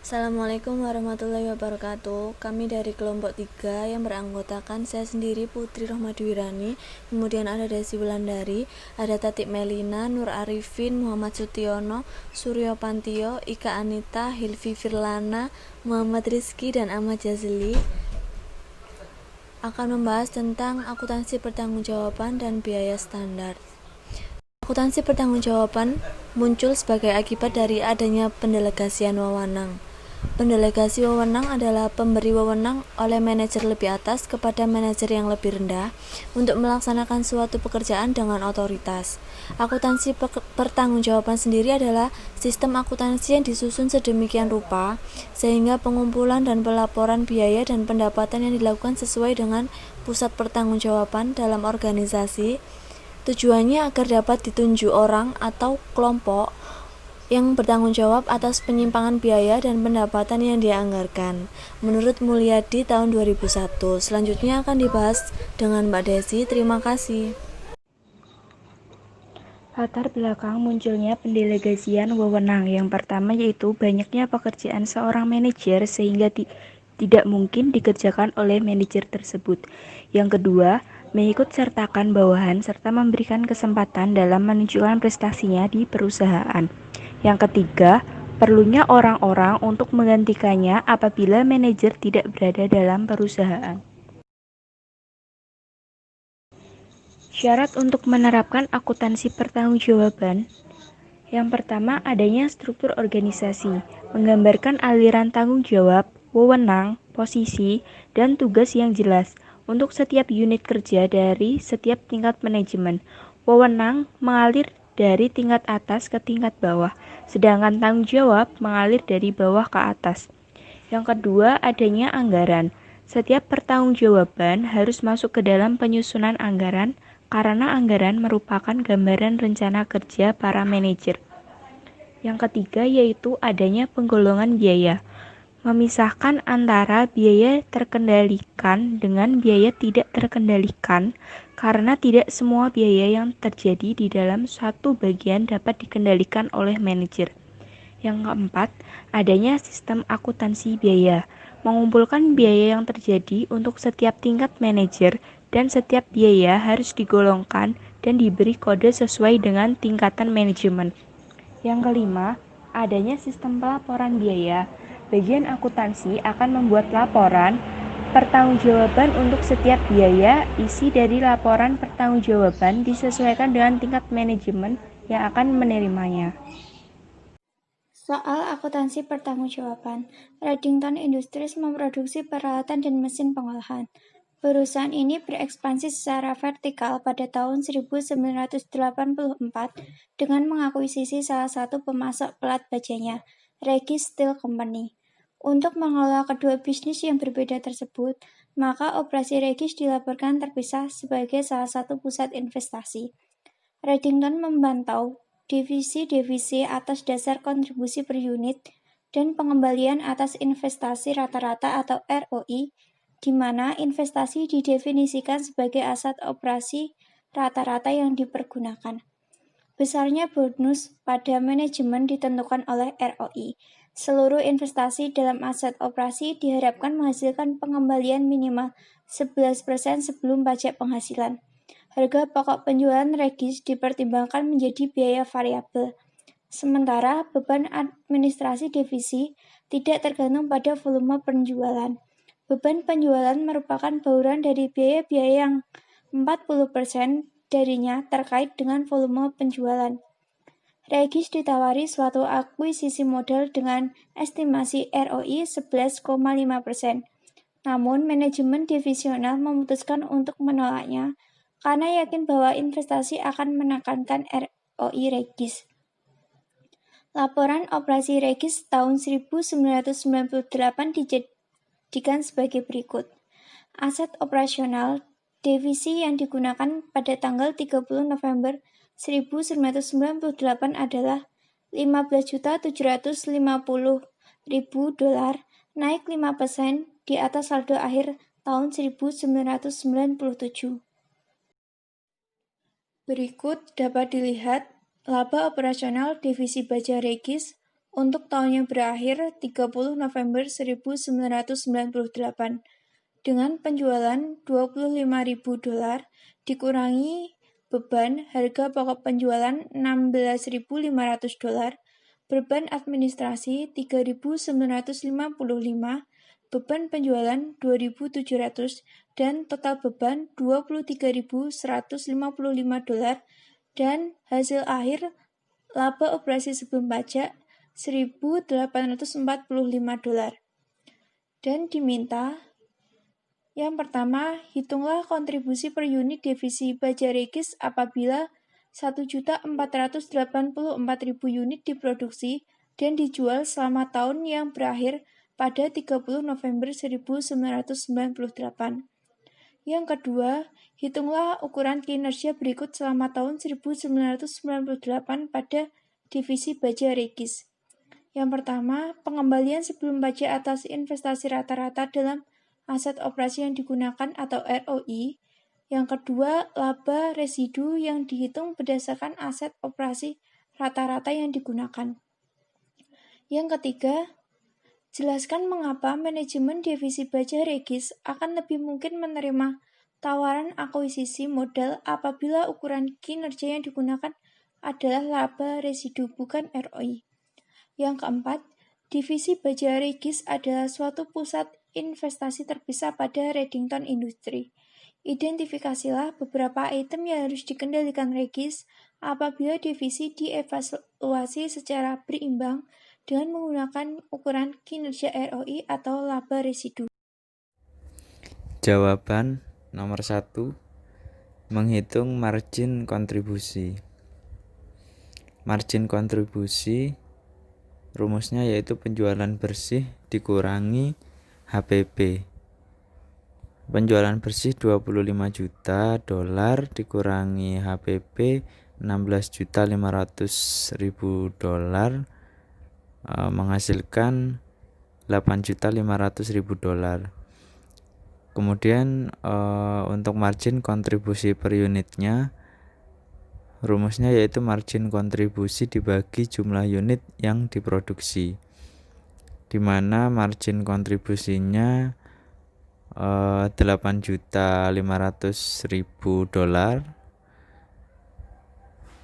Assalamualaikum warahmatullahi wabarakatuh. Kami dari kelompok 3 yang beranggotakan saya sendiri Putri Rohmadwirani, kemudian ada Desi Wulandari, ada Tatik Melina, Nur Arifin, Muhammad Sutiono, Suryo Pantio, Ika Anita, Hilvi Firlana, Muhammad Rizky, dan Ahmad Jazili akan membahas tentang akuntansi pertanggungjawaban dan biaya standar. Akuntansi pertanggungjawaban muncul sebagai akibat dari adanya pendelegasian wewenang. Pendelegasi wewenang adalah pemberi wewenang oleh manajer lebih atas kepada manajer yang lebih rendah untuk melaksanakan suatu pekerjaan dengan otoritas. Akuntansi pertanggungjawaban sendiri adalah sistem akuntansi yang disusun sedemikian rupa sehingga pengumpulan dan pelaporan biaya dan pendapatan yang dilakukan sesuai dengan pusat pertanggungjawaban dalam organisasi. Tujuannya agar dapat ditunjuk orang atau kelompok yang bertanggung jawab atas penyimpangan biaya dan pendapatan yang dianggarkan. Menurut Mulyadi tahun 2001. Selanjutnya akan dibahas dengan Mbak Desi. Terima kasih. Latar belakang munculnya pendelegasian wewenang yang pertama yaitu banyaknya pekerjaan seorang manajer sehingga tidak mungkin dikerjakan oleh manajer tersebut. Yang kedua, mengikut sertakan bawahan serta memberikan kesempatan dalam menunjukkan prestasinya di perusahaan. Yang ketiga, perlunya orang-orang untuk menggantikannya apabila manajer tidak berada dalam perusahaan. Syarat untuk menerapkan akuntansi pertanggungjawaban. Yang pertama, adanya struktur organisasi, menggambarkan aliran tanggung jawab, wewenang, posisi, dan tugas yang jelas untuk setiap unit kerja dari setiap tingkat manajemen. Wewenang mengalir dari tingkat atas ke tingkat bawah, sedangkan tanggung jawab mengalir dari bawah ke atas. Yang kedua, adanya anggaran. Setiap pertanggungjawaban harus masuk ke dalam penyusunan anggaran karena anggaran merupakan gambaran rencana kerja para manajer. Yang ketiga yaitu adanya penggolongan biaya. Memisahkan antara biaya terkendalikan dengan biaya tidak terkendalikan karena tidak semua biaya yang terjadi di dalam suatu bagian dapat dikendalikan oleh manajer. Yang keempat, adanya sistem akuntansi biaya. Mengumpulkan biaya yang terjadi untuk setiap tingkat manajer dan setiap biaya harus digolongkan dan diberi kode sesuai dengan tingkatan manajemen. Yang kelima, adanya sistem pelaporan biaya. Bagian akuntansi akan membuat laporan pertanggungjawaban untuk setiap biaya. Isi dari laporan pertanggungjawaban disesuaikan dengan tingkat manajemen yang akan menerimanya. Soal akuntansi pertanggungjawaban, Reddington Industries memproduksi peralatan dan mesin pengolahan. Perusahaan ini berekspansi secara vertikal pada tahun 1984 dengan mengakuisisi salah satu pemasok pelat bajanya, Regis Steel Company. Untuk mengelola kedua bisnis yang berbeda tersebut, maka operasi Regis dilaporkan terpisah sebagai salah satu pusat investasi. Reddington memantau divisi-divisi atas dasar kontribusi per unit dan pengembalian atas investasi rata-rata atau ROI, di mana investasi didefinisikan sebagai aset operasi rata-rata yang dipergunakan. Besarnya bonus pada manajemen ditentukan oleh ROI. Seluruh investasi dalam aset operasi diharapkan menghasilkan pengembalian minimal 11% sebelum pajak penghasilan. Harga pokok penjualan Regis dipertimbangkan menjadi biaya variabel. Sementara beban administrasi divisi tidak tergantung pada volume penjualan. Beban penjualan merupakan bauran dari biaya-biaya yang 40% darinya terkait dengan volume penjualan. Regis ditawari suatu akuisisi modal dengan estimasi ROI 11,5%. Namun, manajemen divisional memutuskan untuk menolaknya karena yakin bahwa investasi akan menekankan ROI Regis. Laporan operasi Regis tahun 1998 dijadikan sebagai berikut. Aset operasional divisi yang digunakan pada tanggal 30 November 1998 adalah $15.750.000, naik 5% di atas saldo akhir tahun 1997. Berikut dapat dilihat laba operasional divisi baja Regis untuk tahun yang berakhir 30 November 1998 dengan penjualan $25.000 dikurangi beban harga pokok penjualan $16.500, beban administrasi $3.955, beban penjualan $2.700, dan total beban $23.155, dan hasil akhir laba operasi sebelum pajak $1.845. Dan diminta: yang pertama, hitunglah kontribusi per unit divisi baja Regis apabila 1.484.000 unit diproduksi dan dijual selama tahun yang berakhir pada 30 November 1998. Yang kedua, hitunglah ukuran kinerja berikut selama tahun 1998 pada divisi baja Regis. Yang pertama, pengembalian sebelum pajak atas investasi rata-rata dalam aset operasi yang digunakan atau ROI. Yang kedua, laba residu yang dihitung berdasarkan aset operasi rata-rata yang digunakan. Yang ketiga, jelaskan mengapa manajemen divisi baja Regis akan lebih mungkin menerima tawaran akuisisi modal apabila ukuran kinerja yang digunakan adalah laba residu bukan ROI. Yang keempat, divisi baja Regis adalah suatu pusat investasi terpisah pada Redington Industri. Identifikasilah beberapa item yang harus dikendalikan Regis apabila divisi dievaluasi secara berimbang dengan menggunakan ukuran kinerja ROI atau laba residu. Jawaban nomor 1. Menghitung margin kontribusi. Margin kontribusi rumusnya yaitu penjualan bersih dikurangi HPP. Penjualan bersih $25 juta dikurangi HPP $16.500.000 menghasilkan $8.500.000. Kemudian untuk margin kontribusi per unitnya rumusnya yaitu margin kontribusi dibagi jumlah unit yang diproduksi, di mana margin kontribusinya $8.500.000.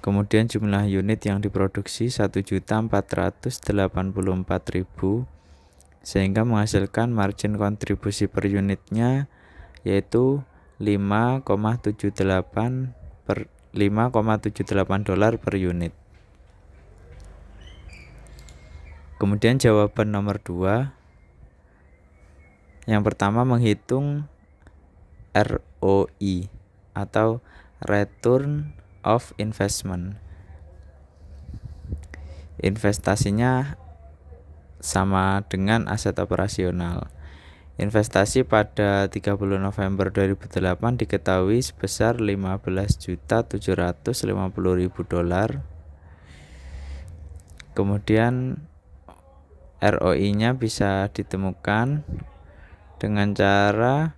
Kemudian jumlah unit yang diproduksi 1.484.000, sehingga menghasilkan margin kontribusi per unitnya yaitu $5,78 per unit. Kemudian jawaban nomor 2. Yang pertama, menghitung ROI atau Return of Investment. Investasinya sama dengan aset operasional. Investasi pada 30 November 2008 diketahui sebesar $15.750.000. Kemudian ROI-nya bisa ditemukan dengan cara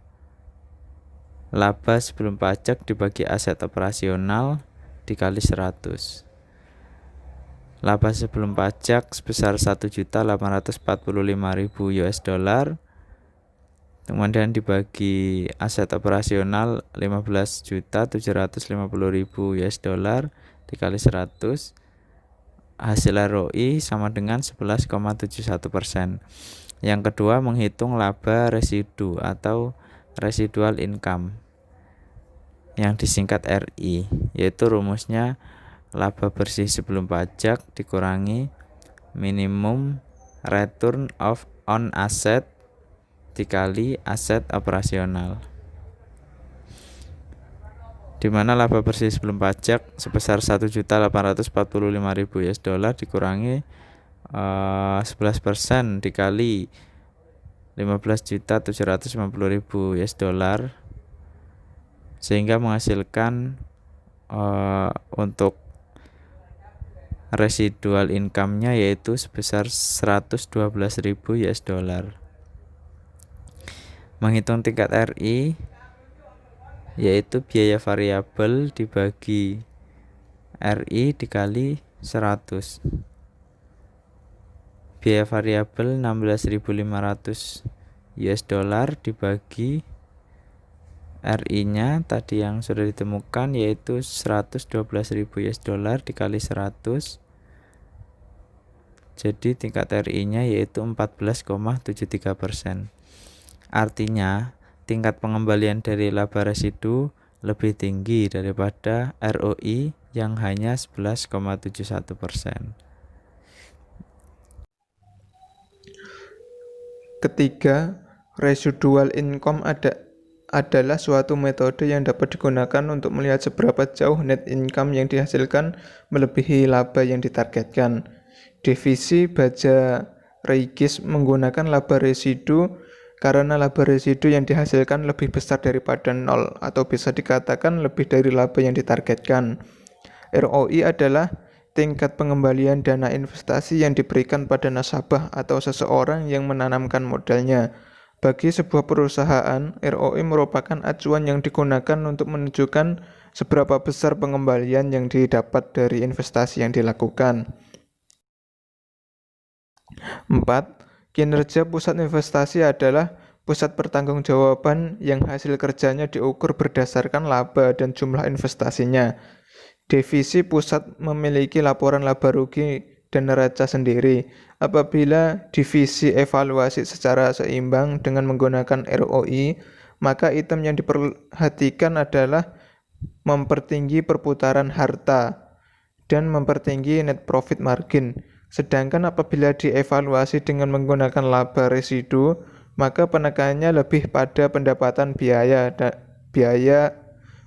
laba sebelum pajak dibagi aset operasional dikali 100. Laba sebelum pajak sebesar $1.845.000, kemudian dibagi aset operasional $15.750.000 dikali 100. Hasil ROI sama dengan 11,71%. Yang kedua, menghitung laba residu atau residual income yang disingkat RI, yaitu rumusnya laba bersih sebelum pajak dikurangi minimum return on asset dikali aset operasional, di mana laba bersih sebelum pajak sebesar $1.845.000 dikurangi 11% dikali $15.750.000, sehingga menghasilkan untuk residual income-nya yaitu sebesar $112.000. Menghitung tingkat RI yaitu biaya variabel dibagi RI dikali 100. biaya variabel 16.500 US dollar dibagi RI-nya tadi yang sudah ditemukan yaitu 112.000 US dollar dikali 100. Jadi tingkat RI-nya yaitu 14,73%. Artinya tingkat pengembalian dari laba residu lebih tinggi daripada ROI yang hanya 11,71%. Ketiga, residual income adalah suatu metode yang dapat digunakan untuk melihat seberapa jauh net income yang dihasilkan melebihi laba yang ditargetkan. Divisi baja Reigis menggunakan laba residu karena laba residu yang dihasilkan lebih besar daripada nol atau bisa dikatakan lebih dari laba yang ditargetkan. ROI adalah tingkat pengembalian dana investasi yang diberikan pada nasabah atau seseorang yang menanamkan modalnya. Bagi sebuah perusahaan, ROI merupakan acuan yang digunakan untuk menunjukkan seberapa besar pengembalian yang didapat dari investasi yang dilakukan. 4. Kinerja pusat investasi adalah pusat pertanggungjawaban yang hasil kerjanya diukur berdasarkan laba dan jumlah investasinya. Divisi pusat memiliki laporan laba rugi dan neraca sendiri. Apabila divisi evaluasi secara seimbang dengan menggunakan ROI, maka item yang diperhatikan adalah mempertinggi perputaran harta dan mempertinggi net profit margin. Sedangkan apabila dievaluasi dengan menggunakan laba residu, maka penekanannya lebih pada pendapatan biaya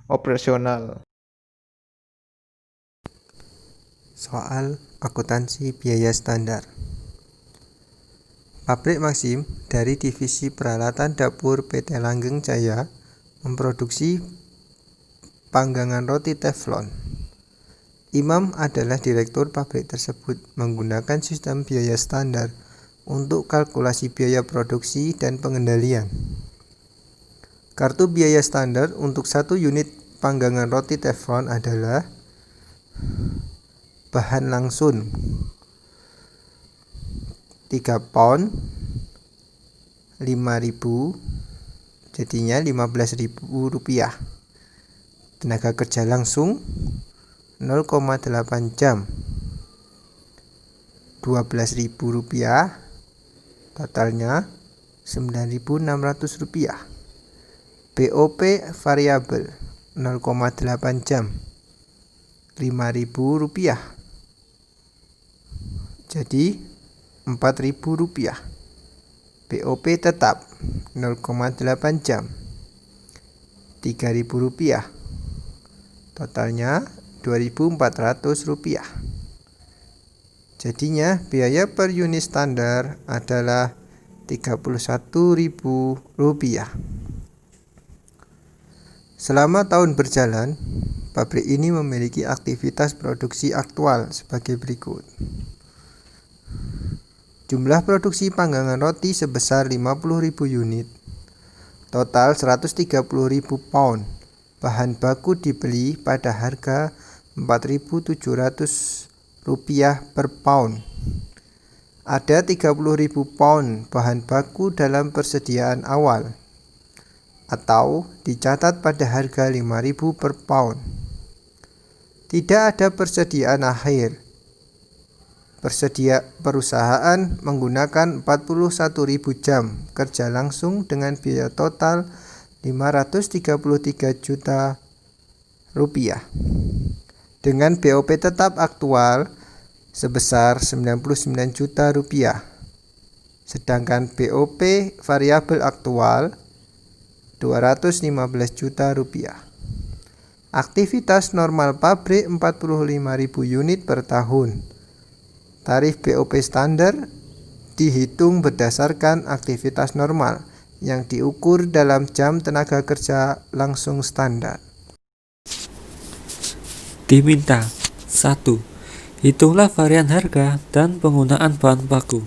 operasional. Soal akuntansi biaya standar. Pabrik Maxim dari Divisi Peralatan Dapur PT Langgeng Jaya memproduksi panggangan roti teflon. Imam adalah direktur pabrik tersebut menggunakan sistem biaya standar untuk kalkulasi biaya produksi dan pengendalian. Kartu biaya standar untuk 1 unit panggangan roti teflon adalah bahan langsung 3 pound 5.000 jadinya 15.000 rupiah. Tenaga kerja langsung 0,8 jam 12.000 rupiah, totalnya 9.600 rupiah. BOP variabel 0,8 jam 5.000 rupiah, jadi 4.000 rupiah. BOP tetap 0,8 jam 3.000 rupiah, totalnya 2.400 rupiah. Jadinya biaya per unit standar adalah 31.000 rupiah. Selama tahun berjalan, pabrik ini memiliki aktivitas produksi aktual sebagai berikut. Jumlah produksi panggangan roti sebesar 50.000 unit. Total 130.000 pound. Bahan baku dibeli pada harga 4.700 rupiah per pound. Ada 30.000 pound bahan baku dalam persediaan awal, atau dicatat pada harga 5.000 per pound. Tidak ada persediaan akhir. Perusahaan menggunakan 41.000 jam kerja langsung dengan biaya total 533 juta rupiah. Dengan BOP tetap aktual sebesar 99 juta rupiah. Sedangkan BOP variabel aktual 215 juta rupiah. Aktivitas normal pabrik 45.000 unit per tahun. Tarif BOP standar dihitung berdasarkan aktivitas normal yang diukur dalam jam tenaga kerja langsung standar. Diminta 1. Hitunglah varian harga dan penggunaan bahan baku.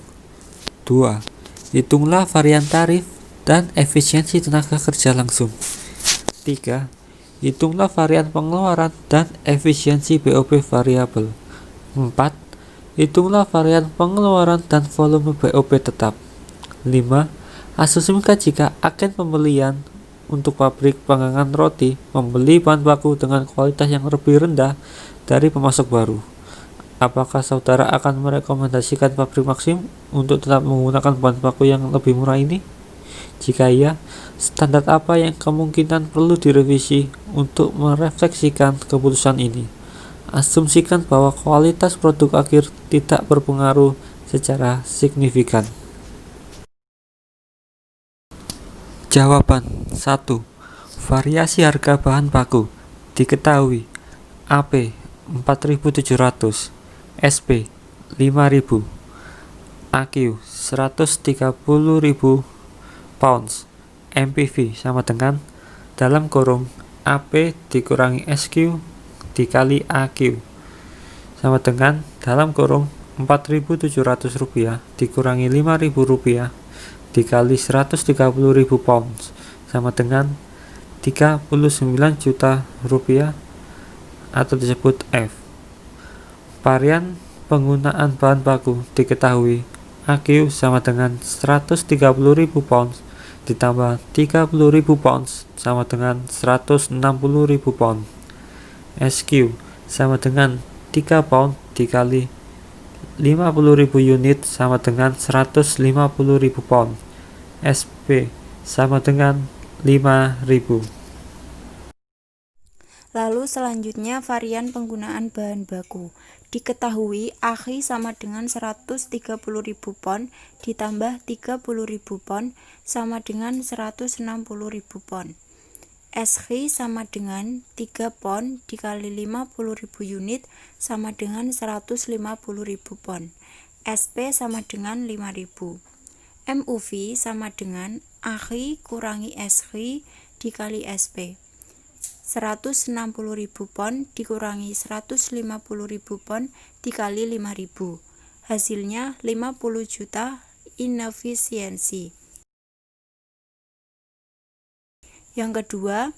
2. Hitunglah varian tarif dan efisiensi tenaga kerja langsung. 3. Hitunglah varian pengeluaran dan efisiensi BOP variabel. 4. Hitunglah varian pengeluaran dan volume BOP tetap. 5. Asumsikan jika agen pembelian untuk pabrik panggangan roti membeli bahan baku dengan kualitas yang lebih rendah dari pemasok baru. Apakah saudara akan merekomendasikan pabrik Maxim untuk tetap menggunakan bahan baku yang lebih murah ini? Jika iya, standar apa yang kemungkinan perlu direvisi untuk merefleksikan keputusan ini? Asumsikan bahwa kualitas produk akhir tidak berpengaruh secara signifikan. Jawaban 1. Variasi harga bahan baku diketahui AP 4.700, SP 5.000, AQ 130.000 pounds, MPV sama dengan dalam kurung AP dikurangi SQ dikali AQ sama dengan dalam kurung Rp4.700 dikurangi Rp5.000 dikali 130.000 pounds sama dengan Rp39 juta atau disebut F. Varian penggunaan bahan baku diketahui AQ sama dengan 130.000 pounds ditambah 30.000 pounds sama dengan 160.000 pounds. SQ sama dengan 3 pound dikali 50.000 unit sama dengan 150.000 pound. SP sama dengan 5.000. Lalu selanjutnya varian penggunaan bahan baku. Diketahui AHI sama dengan 130.000 pon ditambah 30.000 pon sama dengan 160.000 pon. SHI sama dengan 3 pon dikali 50.000 unit sama dengan 150.000 pon. SP sama dengan 5.000. MUV sama dengan AHI kurangi SHI dikali SP. 160.000 pon dikurangi 150.000 pon dikali 5.000. Hasilnya 50 juta inefisiensi. Yang kedua,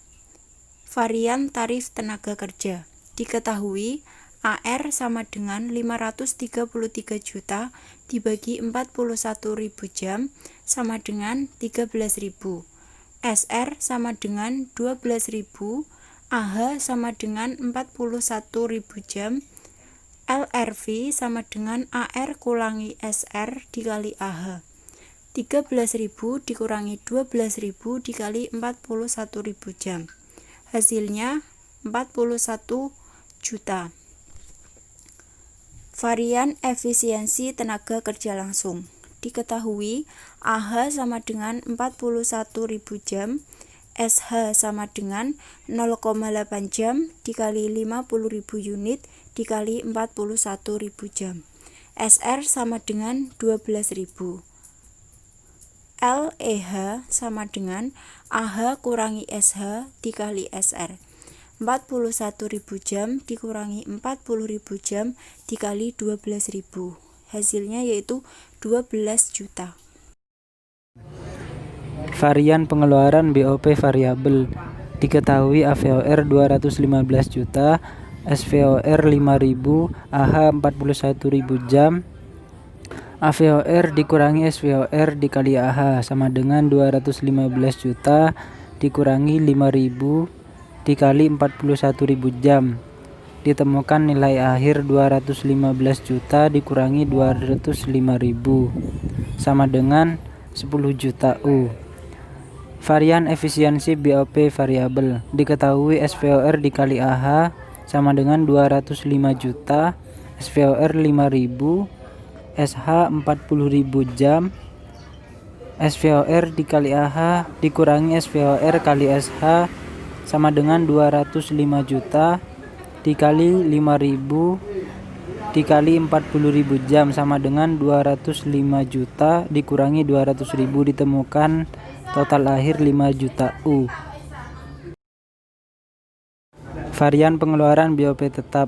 varian tarif tenaga kerja. Diketahui AR sama dengan 533 juta dibagi 41.000 jam sama dengan 13.000. SR sama dengan 12.000, AH sama dengan 41.000 jam, LRV sama dengan AR kurangi SR dikali AH. 13.000 dikurangi 12.000 dikali 41.000 jam. Hasilnya 41 juta. Varian efisiensi tenaga kerja langsung. Diketahui AH sama dengan 41.000 jam, SH sama dengan 0,8 jam dikali 50.000 unit dikali 41.000 jam. SR sama dengan 12.000. LEH sama dengan AH kurangi SH dikali SR. 41.000 jam dikurangi 40.000 jam dikali 12.000. Hasilnya yaitu 12 juta. Varian pengeluaran BOP variabel. Diketahui AVOR 215 juta, SVOR 5.000, AH 41.000 jam. AVOR dikurangi SVOR dikali AH sama dengan 215 juta dikurangi 5.000 dikali 41.000 jam. Ditemukan nilai akhir 215 juta dikurangi 205.000 sama dengan 10 juta U. Varian efisiensi BOP variabel. Diketahui SVOR dikali AH sama dengan 205 juta, SVOR 5.000, SH 40.000 jam, SVOR dikali AH dikurangi SVOR kali SH sama dengan 205 juta dikali 5.000 dikali 40.000 jam sama dengan 205 juta dikurangi 200.000 ditemukan total akhir 5 juta U. Varian pengeluaran BOP tetap.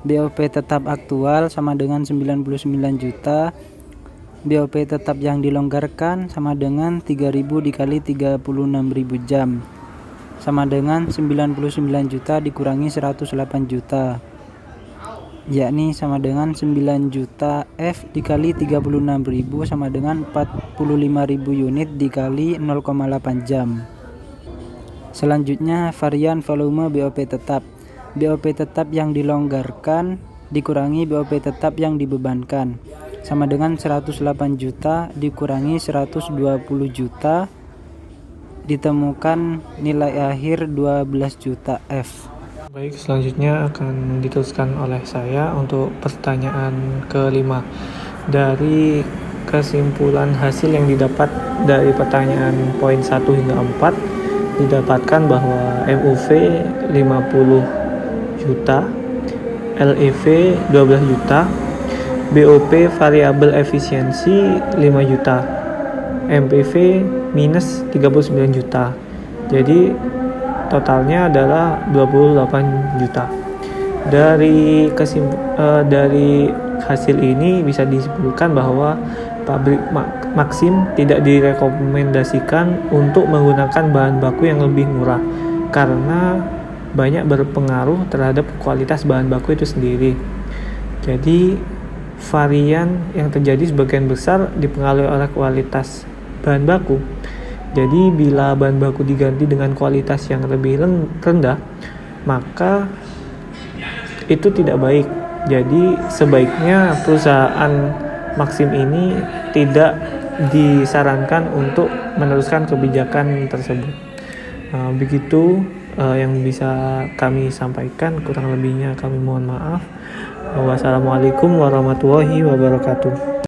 BOP tetap aktual sama dengan 99 juta. BOP tetap yang dilonggarkan sama dengan 3.000 dikali 36.000 jam sama dengan 99 juta dikurangi 108 juta. yakni sama dengan 9 juta F dikali 36.000 sama dengan 45.000 unit dikali 0,8 jam. Selanjutnya varian volume BOP tetap. BOP tetap yang dilonggarkan dikurangi BOP tetap yang dibebankan sama dengan 108 juta dikurangi 120 juta ditemukan nilai akhir 12 juta F. Baik, selanjutnya akan diteruskan oleh saya untuk pertanyaan kelima. Dari kesimpulan hasil yang didapat dari pertanyaan poin 1 hingga 4, didapatkan bahwa MUV 50 juta, LEV 12 juta, BOP variabel efisiensi 5 juta, MPV minus 39 juta. Jadi totalnya adalah 28 juta. Dari hasil ini bisa disimpulkan bahwa pabrik Maxim tidak direkomendasikan untuk menggunakan bahan baku yang lebih murah karena banyak berpengaruh terhadap kualitas bahan baku itu sendiri. Jadi varian yang terjadi sebagian besar dipengaruhi oleh kualitas bahan baku. Jadi bila bahan baku diganti dengan kualitas yang lebih rendah, maka itu tidak baik. Jadi sebaiknya perusahaan Maxim ini tidak disarankan untuk meneruskan kebijakan tersebut. Begitu yang bisa kami sampaikan, kurang lebihnya kami mohon maaf. Wassalamualaikum warahmatullahi wabarakatuh.